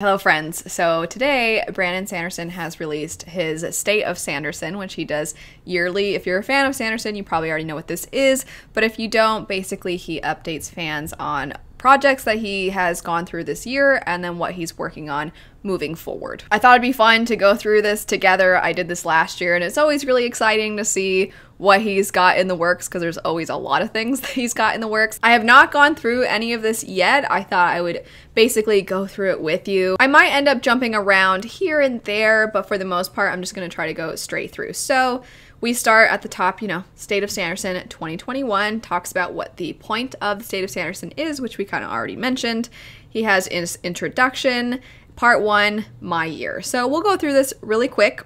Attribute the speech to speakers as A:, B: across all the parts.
A: Hello friends, so today Brandon Sanderson has released his State of Sanderson, which he does yearly. If you're a fan of Sanderson, you probably already know what this is, but if you don't, basically he updates fans on projects that he has gone through this year and then what he's working on moving forward. I thought it'd be fun to go through this together. I did this last year and it's always really exciting to see what he's got in the works because there's always a lot of things that he's got in the works. I have not gone through any of this yet. I thought I would basically go through it with you. I might end up jumping around here and there, but for the most part, I'm just going to try to go straight through. So we start at the top, State of Sanderson 2021 talks about what the point of the State of Sanderson is, which we kind of already mentioned. He has his introduction, part 1, my year. So we'll go through this really quick.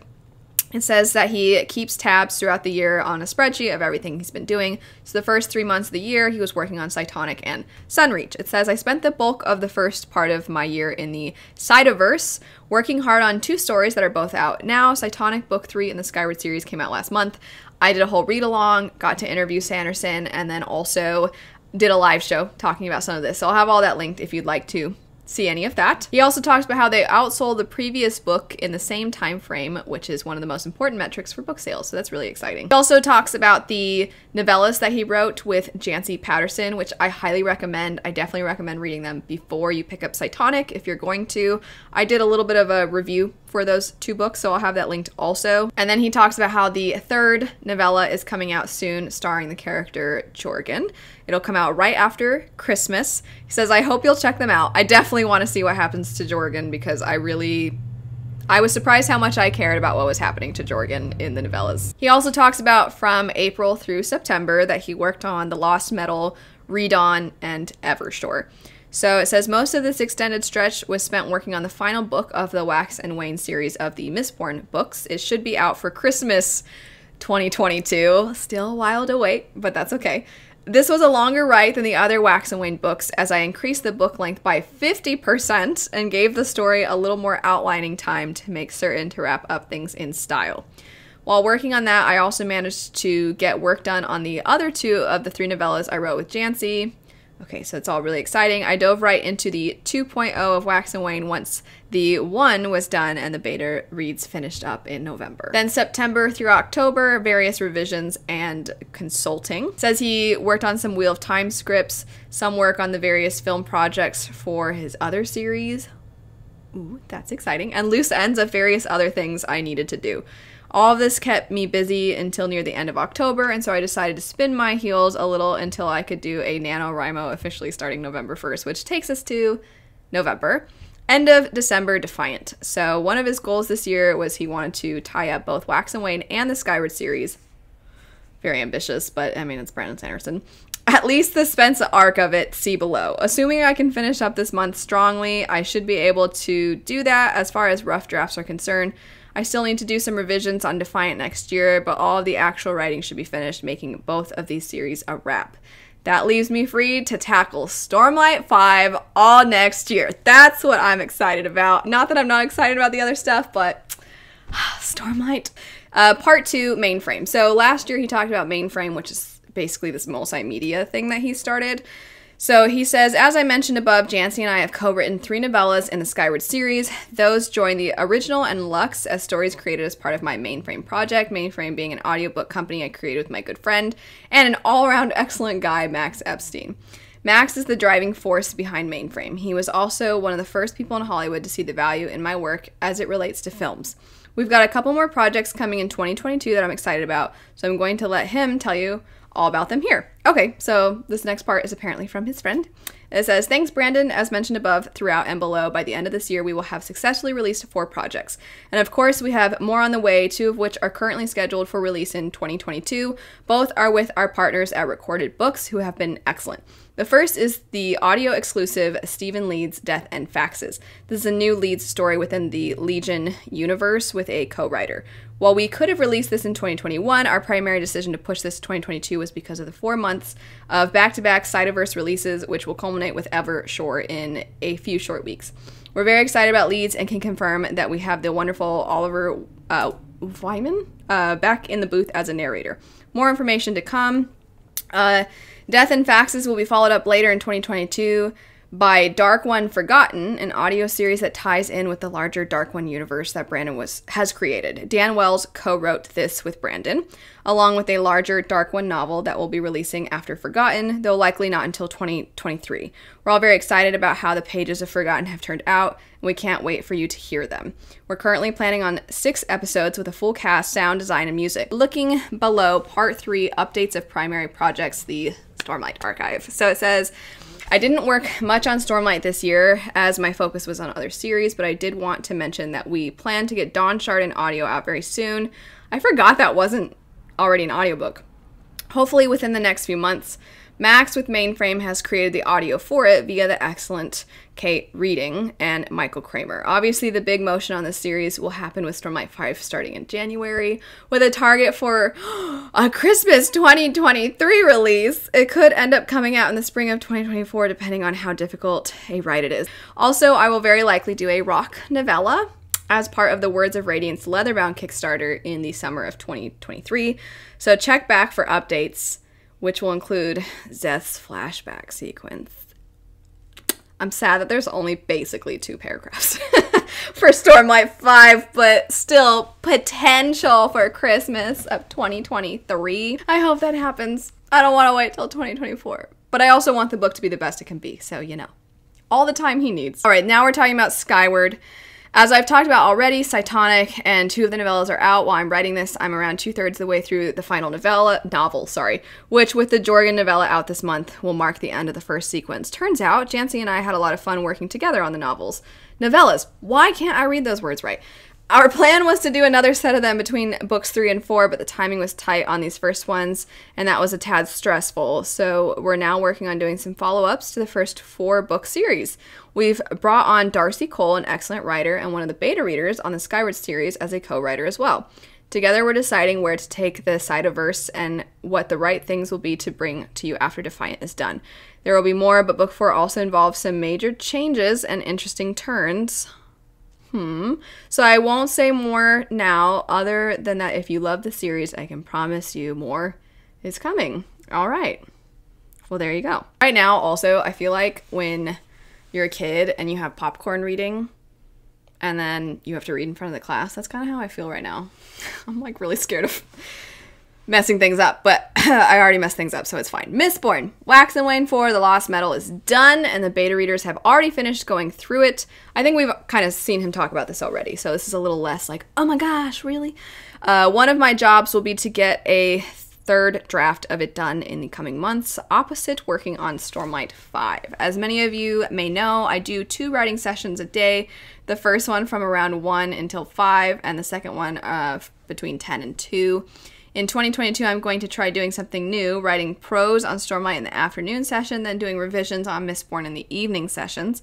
A: It says that he keeps tabs throughout the year on a spreadsheet of everything he's been doing. So the first 3 months of the year, he was working on Cytonic and Sunreach. It says, I spent the bulk of the first part of my year in the Cytoverse, working hard on 2 stories that are both out now. Cytonic Book 3 and the Skyward series came out last month. I did a whole read-along, got to interview Sanderson, and then also did a live show talking about some of this. So I'll have all that linked if you'd like to see any of that. He also talks about how they outsold the previous book in the same time frame, which is one of the most important metrics for book sales, so that's really exciting. He also talks about the novellas that he wrote with Jancy Patterson, which I highly recommend. I definitely recommend reading them before you pick up Cytonic if you're going to. I did a little bit of a review for those 2 books, so I'll have that linked also. And then he talks about how the 3rd novella is coming out soon, starring the character Jorgen. It'll come out right after Christmas. He says, I hope you'll check them out. I definitely want to see what happens to Jorgen because I was surprised how much I cared about what was happening to Jorgen in the novellas. He also talks about from April through September that he worked on The Lost Metal, Redawn, and Everstore. So it says most of this extended stretch was spent working on the final book of the Wax and Wayne series of the Mistborn books. It should be out for Christmas 2022. Still a while to wait, but that's okay. This was a longer write than the other Wax and Wayne books as I increased the book length by 50% and gave the story a little more outlining time to make certain to wrap up things in style. While working on that, I also managed to get work done on the other 2 of the 3 novellas I wrote with Jancy. Okay, so it's all really exciting. I dove right into the 2.0 of Wax and Wayne once the 1 was done and the beta reads finished up in November. Then September through October, various revisions and consulting. It says he worked on some Wheel of Time scripts, some work on the various film projects for his other series. Ooh, that's exciting. And loose ends of various other things I needed to do. All of this kept me busy until near the end of October, and so I decided to spin my heels a little until I could do a NaNoWriMo officially starting November 1st, which takes us to November. End of December, Defiant. So one of his goals this year was he wanted to tie up both Wax and Wayne and the Skyward series. Very ambitious, but I mean, it's Brandon Sanderson. At least the Spence arc of it, see below. Assuming I can finish up this month strongly, I should be able to do that as far as rough drafts are concerned. I still need to do some revisions on Defiant next year, but all of the actual writing should be finished, making both of these series a wrap. That leaves me free to tackle Stormlight 5 all next year. That's what I'm excited about. Not that I'm not excited about the other stuff, but Stormlight. Part 2, mainframe. So last year he talked about mainframe, which is basically this multimedia thing that he started. So he says, as I mentioned above, Jancy and I have co-written 3 novellas in the Skyward series. Those join the original and Lux as stories created as part of my Mainframe project, Mainframe being an audiobook company I created with my good friend and an all-around excellent guy, Max Epstein. Max is the driving force behind Mainframe. He was also one of the first people in Hollywood to see the value in my work as it relates to films. We've got a couple more projects coming in 2022 that I'm excited about, so I'm going to let him tell you all about them here. Okay, so this next part is apparently from his friend. It says, thanks Brandon, as mentioned above, throughout and below, by the end of this year we will have successfully released 4 projects. And of course we have more on the way, 2 of which are currently scheduled for release in 2022. Both are with our partners at Recorded Books who have been excellent. The first is the audio exclusive Stephen Leeds' Death and Faxes. This is a new Leeds story within the Legion universe with a co-writer. While we could have released this in 2021, our primary decision to push this to 2022 was because of the 4 months of back-to-back Cytoverse releases, which will culminate with Evershore in a few short weeks. We're very excited about Leeds and can confirm that we have the wonderful Oliver Wyman back in the booth as a narrator. More information to come. Death and Faxes will be followed up later in 2022 by Dark One Forgotten, an audio series that ties in with the larger Dark One universe that Brandon has created. Dan Wells co-wrote this with Brandon, along with a larger Dark One novel that will be releasing after Forgotten, though likely not until 2023. We're all very excited about how the pages of Forgotten have turned out, and we can't wait for you to hear them. We're currently planning on 6 episodes with a full cast, sound design, and music. Looking below, Part 3, Updates of Primary Projects, the Stormlight Archive. So it says, I didn't work much on Stormlight this year as my focus was on other series, but I did want to mention that we plan to get Dawn Shard in audio out very soon. I forgot that wasn't already an audiobook. Hopefully within the next few months. Max with Mainframe has created the audio for it via the excellent Kate Reading and Michael Kramer. Obviously, the big motion on this series will happen with Stormlight 5 starting in January, with a target for a Christmas 2023 release. It could end up coming out in the spring of 2024, depending on how difficult a write it is. Also, I will very likely do a rock novella as part of the Words of Radiance leatherbound Kickstarter in the summer of 2023. So check back for updates, which will include Zeth's flashback sequence. I'm sad that there's only basically 2 paragraphs for Stormlight 5, but still potential for Christmas of 2023. I hope that happens. I don't want to wait till 2024. But I also want the book to be the best it can be, so you know. All the time he needs. All right, now we're talking about Skyward. As I've talked about already, Cytonic and 2 of the novellas are out. While I'm writing this, I'm around 2/3 of the way through the final novel, which with the Jorgen novella out this month will mark the end of the first sequence. Turns out, Jancy and I had a lot of fun working together on the novellas. Why can't I read those words right? Our plan was to do another set of them between books 3 and 4, but the timing was tight on these first ones, and that was a tad stressful. So we're now working on doing some follow-ups to the first 4 book series. We've brought on Darcy Cole, an excellent writer and one of the beta readers on the Skyward series, as a co-writer as well. Together we're deciding where to take the Cytoverse and what the right things will be to bring to you after Defiant is done. There will be more, but book 4 also involves some major changes and interesting turns. So I won't say more now, other than that if you love the series, I can promise you more is coming. All right. Well, there you go. Right now, also, I feel like when you're a kid and you have popcorn reading and then you have to read in front of the class, that's kind of how I feel right now. I'm like really scared of messing things up, but I already messed things up, so it's fine. Mistborn, Wax and Wane 4, The Lost Metal is done, and the beta readers have already finished going through it. I think we've kind of seen him talk about this already, so this is a little less like, oh my gosh, really? One of my jobs will be to get a 3rd draft of it done in the coming months, opposite working on Stormlight 5. As many of you may know, I do 2 writing sessions a day, the first one from around 1 until 5, and the second one between 10 and 2. In 2022, I'm going to try doing something new, writing prose on Stormlight in the afternoon session, then doing revisions on Mistborn in the evening sessions.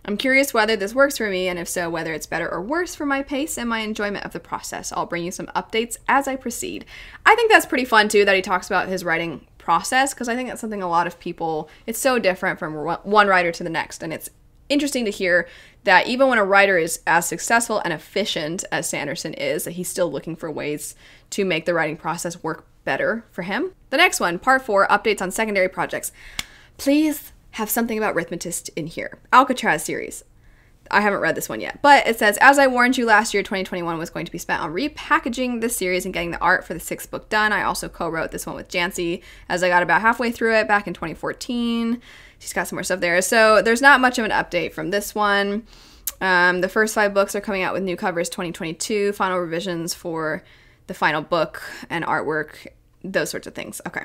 A: I'm curious whether this works for me, and if so, whether it's better or worse for my pace and my enjoyment of the process. I'll bring you some updates as I proceed. I think that's pretty fun, too, that he talks about his writing process, because I think that's something a lot of people, it's so different from one writer to the next, and it's interesting to hear that even when a writer is as successful and efficient as Sanderson is, that he's still looking for ways to make the writing process work better for him. The next one, Part 4, Updates on Secondary Projects. Please have something about Rhythmatist in here. Alcatraz series. I haven't read this one yet, but it says, as I warned you last year, 2021 was going to be spent on repackaging this series and getting the art for the 6th book done. I also co-wrote this one with Jancy as I got about halfway through it back in 2014. She's got some more stuff there. So there's not much of an update from this one. The first 5 books are coming out with new covers 2022, final revisions for the final book and artwork, those sorts of things. Okay.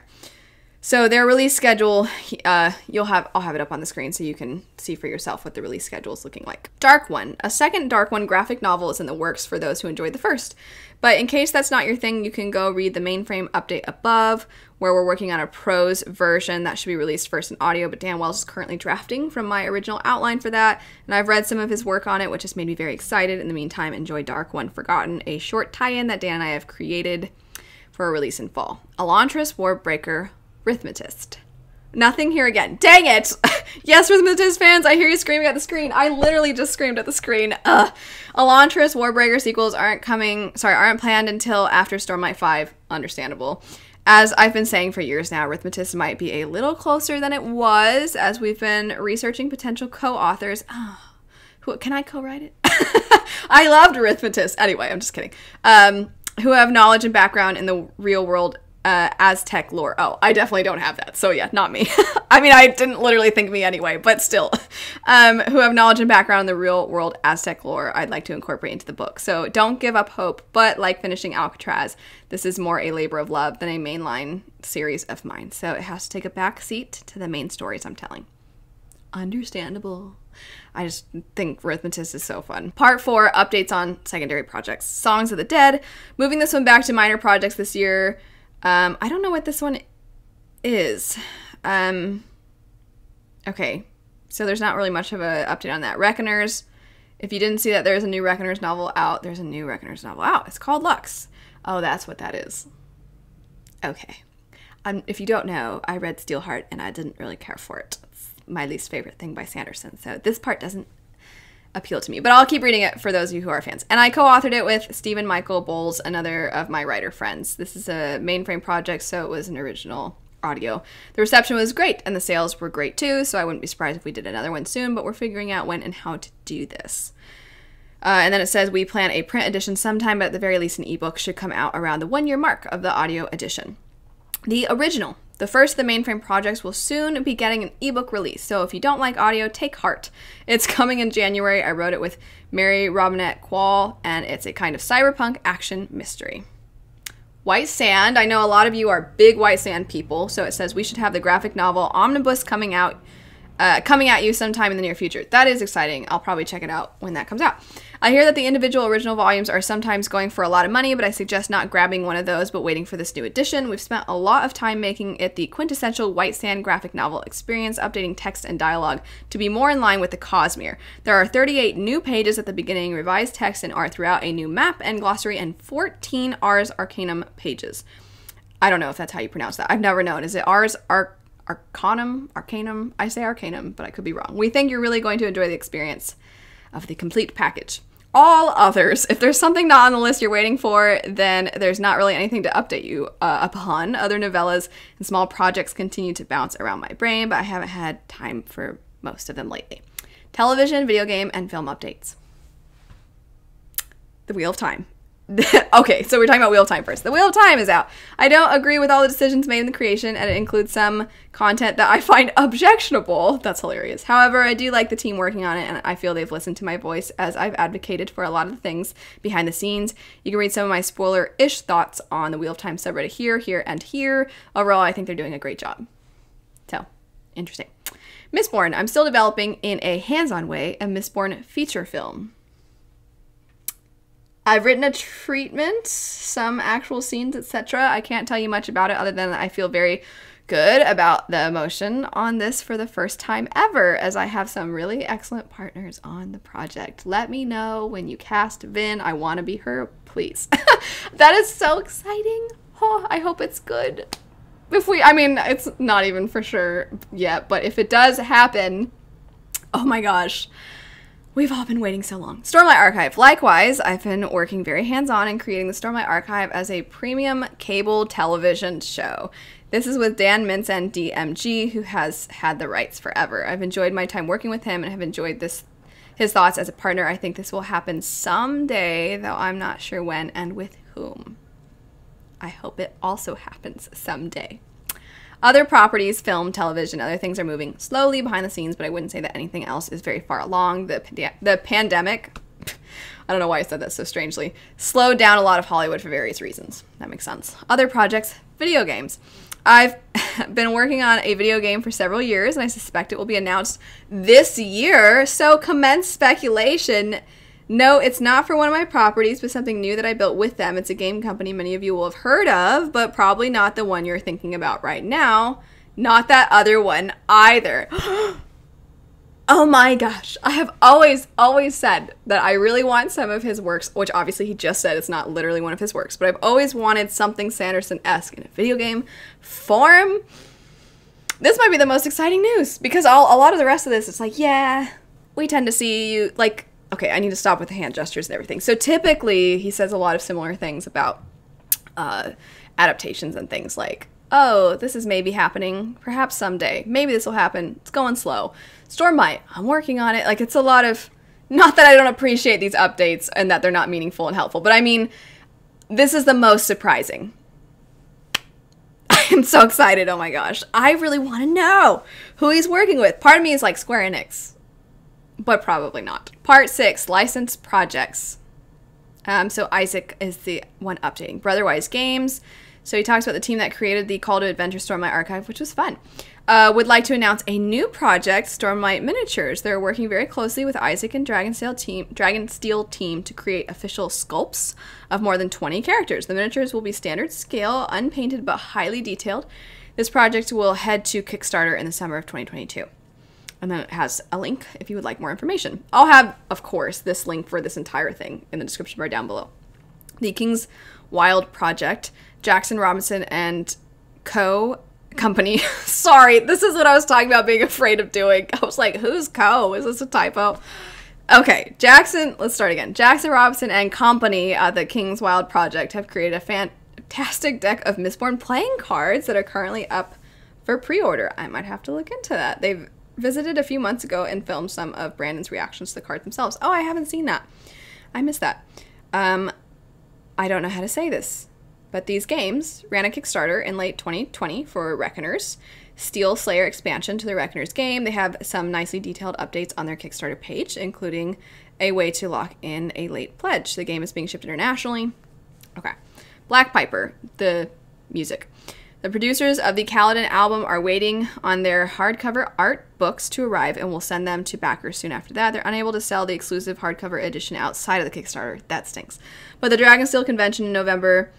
A: So their release schedule, I'll have it up on the screen so you can see for yourself what the release schedule is looking like. Dark One. A second Dark One graphic novel is in the works for those who enjoyed the first. But in case that's not your thing, you can go read the mainframe update above, where we're working on a prose version that should be released first in audio, but Dan Wells is currently drafting from my original outline for that, and I've read some of his work on it, which has made me very excited. In the meantime, enjoy Dark One Forgotten, a short tie-in that Dan and I have created for a release in fall. Elantris Warbreaker Rhythmatist. Nothing here again. Dang it! Yes, Rhythmatist fans, I hear you screaming at the screen. I literally just screamed at the screen. Elantris Warbreaker sequels aren't planned until after Stormlight 5. Understandable. As I've been saying for years now, Arithmetis might be a little closer than it was as we've been researching potential co-authors. Oh, can I co-write it? I loved Arithmetis. Anyway, I'm just kidding. Who have knowledge and background in the real world Aztec lore. Oh, I definitely don't have that. So yeah, not me. I mean, I didn't literally think me anyway, but still. Who have knowledge and background in the real world Aztec lore I'd like to incorporate into the book. So don't give up hope, but like finishing Alcatraz, this is more a labor of love than a mainline series of mine. So it has to take a back seat to the main stories I'm telling. Understandable. I just think Arithmetis is so fun. Part 4, updates on secondary projects. Songs of the Dead. Moving this one back to minor projects this year. I don't know what this one is. Okay, so there's not really much of an update on that. Reckoners. If you didn't see that there's a new Reckoners novel out, there's a new Reckoners novel out. It's called Lux. Oh, that's what that is. Okay. If you don't know, I read Steelheart and I didn't really care for it. It's my least favorite thing by Sanderson, so this part doesn't appeal to me, but I'll keep reading it for those of you who are fans. And I co-authored it with Stephen Michael Bowles, another of my writer friends. This is a mainframe project, so it was an original audio. The reception was great, and the sales were great too, so I wouldn't be surprised if we did another one soon, but we're figuring out when and how to do this. And then it says we plan a print edition sometime, but at the very least an ebook should come out around the 1-year mark of the audio edition. The original. The first of the mainframe projects will soon be getting an ebook release, so if you don't like audio, take heart. It's coming in January. I wrote it with Mary Robinette Quall, and it's a kind of cyberpunk action mystery. White Sand. I know a lot of you are big White Sand people, so it says we should have the graphic novel Omnibus coming at you sometime in the near future. That is exciting. I'll probably check it out when that comes out. I hear that the individual original volumes are sometimes going for a lot of money, but I suggest not grabbing one of those, but waiting for this new edition. We've spent a lot of time making it the quintessential White Sand graphic novel experience, updating text and dialogue to be more in line with the Cosmere. There are 38 new pages at the beginning, revised text and art throughout, a new map and glossary, and 14 Ars Arcanum pages. I don't know if that's how you pronounce that. I've never known. Is it Ars Arcanum? I say Arcanum, but I could be wrong. We think you're really going to enjoy the experience of the complete package. All others. If there's something not on the list you're waiting for, then there's not really anything to update you upon. Other novellas and small projects continue to bounce around my brain, but I haven't had time for most of them lately. Television, video game, and film updates. The Wheel of Time. Okay, so we're talking about Wheel of Time first. The Wheel of Time is out. I don't agree with all the decisions made in the creation, and it includes some content that I find objectionable. That's hilarious. However, I do like the team working on it, and I feel they've listened to my voice as I've advocated for a lot of the things behind the scenes. You can read some of my spoiler-ish thoughts on the Wheel of Time subreddit here, here, and here. Overall, I think they're doing a great job. So, interesting. Mistborn. I'm still developing in a hands-on way a Mistborn feature film. I've written a treatment, some actual scenes, etc. I can't tell you much about it other than I feel very good about the emotion on this for the first time ever, as I have some really excellent partners on the project. Let me know when you cast Vin. I want to be her, please. That is so exciting. Oh, I hope it's good. I mean, it's not even for sure yet, but if it does happen, oh my gosh. We've all been waiting so long. Stormlight Archive. Likewise, I've been working very hands-on in creating the Stormlight Archive as a premium cable television show. This is with Dan Mintz and DMG, who has had the rights forever. I've enjoyed my time working with him and have enjoyed his thoughts as a partner. I think this will happen someday, though I'm not sure when and with whom. I hope it also happens someday. Other properties, film, television, other things are moving slowly behind the scenes, but I wouldn't say that anything else is very far along. The pandemic, I don't know why I said that so strangely, slowed down a lot of Hollywood for various reasons. That makes sense. Other projects, video games. I've been working on a video game for several years, and I suspect it will be announced this year, so commence speculation. No, it's not for one of my properties, but something new that I built with them. It's a game company many of you will have heard of, but probably not the one you're thinking about right now. Not that other one either. Oh my gosh. I have always said that I really want some of his works, which obviously he just said it's not literally one of his works, but I've always wanted something Sanderson-esque in a video game form. This might be the most exciting news, because a lot of the rest of this, it's like, yeah, we tend to see you, like, okay, I need to stop with the hand gestures and everything. So typically, he says a lot of similar things about adaptations and things like, oh, this is maybe happening, perhaps someday. Maybe this will happen. It's going slow. Stormlight, I'm working on it. Like, it's a lot of, not that I don't appreciate these updates and that they're not meaningful and helpful, but I mean, this is the most surprising. I'm so excited. Oh my gosh. I really want to know who he's working with. Part of me is like Square Enix, but probably not. Part 6, licensed projects. So Isaac is the one updating. Brotherwise Games. So he talks about the team that created the Call to Adventure Stormlight archive, which was fun. Would like to announce a new project, Stormlight Miniatures. They're working very closely with Isaac and Dragonsteel team to create official sculpts of more than 20 characters. The miniatures will be standard scale, unpainted, but highly detailed. This project will head to Kickstarter in the summer of 2022. And then it has a link if you would like more information. I'll have, of course, this link for this entire thing in the description bar down below. The King's Wild Project, Jackson Robinson and Company. Sorry, this is what I was talking about being afraid of doing. I was like, who's Co? Is this a typo? Okay, let's start again. Jackson Robinson and Company, the King's Wild Project, have created a fantastic deck of Mistborn playing cards that are currently up for pre-order. I might have to look into that. They've visited a few months ago and filmed some of Brandon's reactions to the cards themselves. Oh, I haven't seen that. I missed that. I don't know how to say this, but these games ran a Kickstarter in late 2020 for Reckoners. Steel Slayer expansion to the Reckoners game. They have some nicely detailed updates on their Kickstarter page, including a way to lock in a late pledge. The game is being shipped internationally. Okay. Black Piper, the music. The producers of the Kaladin album are waiting on their hardcover art books to arrive and will send them to backers soon after that. They're unable to sell the exclusive hardcover edition outside of the Kickstarter. That stinks. But the Dragonsteel convention in November...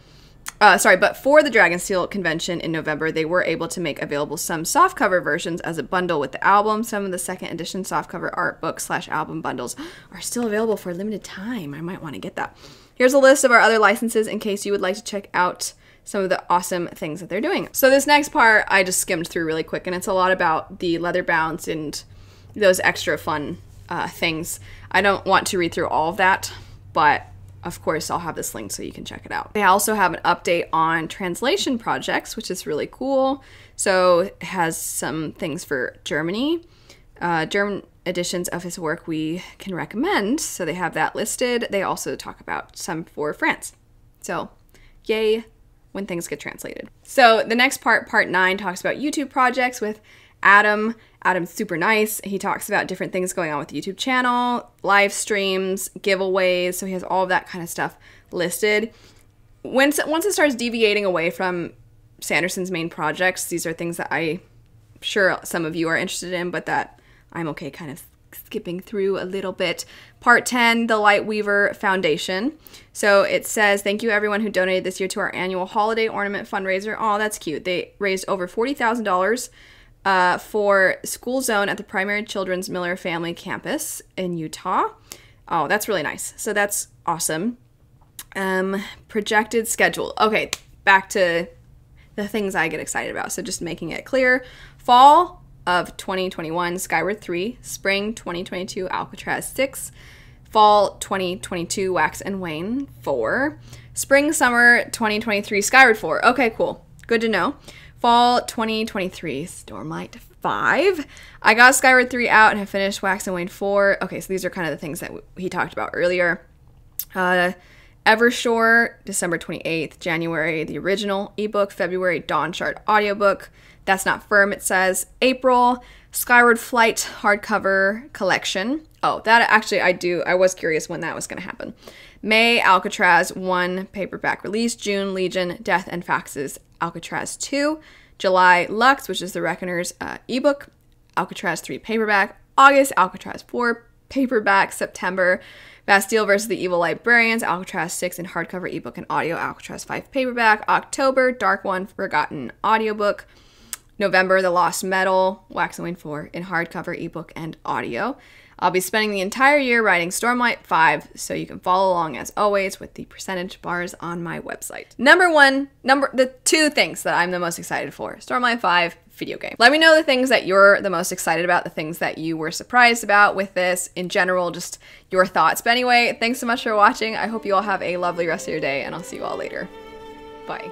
A: but for the Dragonsteel convention in November, they were able to make available some softcover versions as a bundle with the album. Some of the second edition softcover art book / album bundles are still available for a limited time. I might want to get that. Here's a list of our other licenses in case you would like to check out some of the awesome things that they're doing. So this next part I just skimmed through really quick, and it's a lot about the leatherbounds and those extra fun things. I don't want to read through all of that, but of course I'll have this link so you can check it out. They also have an update on translation projects, which is really cool. So it has some things for Germany. German editions of his work we can recommend. So they have that listed. They also talk about some for France. So yay when things get translated. So the next part, part 9, talks about YouTube projects with Adam. Adam's super nice. He talks about different things going on with the YouTube channel, live streams, giveaways. So he has all of that kind of stuff listed. Once it starts deviating away from Sanderson's main projects, these are things that I'm sure some of you are interested in, but that I'm okay kind of skipping through a little bit. Part 10, the Lightweaver Foundation. So it says, thank you everyone who donated this year to our annual holiday ornament fundraiser. Oh, that's cute. They raised over $40,000 for School Zone at the Primary Children's Miller Family Campus in Utah. Oh, that's really nice. So that's awesome. Projected schedule. Okay, back to the things I get excited about. So just making it clear. Fall of 2021, Skyward 3. Spring 2022, Alcatraz 6. Fall 2022, Wax and Wane 4. Spring, summer 2023, Skyward 4. Okay, cool. Good to know. Fall 2023, Stormlight 5. I got Skyward 3 out and have finished Wax and Wane 4. Okay, so these are kind of the things that he talked about earlier. Evershore, December 28th. January, the original ebook. February, Dawn Shard audiobook. That's not firm, it says. April, Skyward Flight hardcover collection. Oh, that actually I was curious when that was going to happen. May, Alcatraz 1 paperback release. June, Legion, Death and Faxes, Alcatraz 2. July, Lux, which is the Reckoner's ebook. Alcatraz 3 paperback. August, Alcatraz 4 paperback. September, Bastille versus the Evil Librarians, Alcatraz 6 in hardcover ebook and audio. Alcatraz 5 paperback. October, Dark One Forgotten audiobook. November, The Lost Metal, Wax and Wane 4 in hardcover, ebook, and audio. I'll be spending the entire year writing Stormlight 5, so you can follow along as always with the percentage bars on my website. The 2 things that I'm the most excited for. Stormlight 5, video game. Let me know the things that you're the most excited about, the things that you were surprised about with this, in general, just your thoughts. But anyway, thanks so much for watching. I hope you all have a lovely rest of your day, and I'll see you all later. Bye.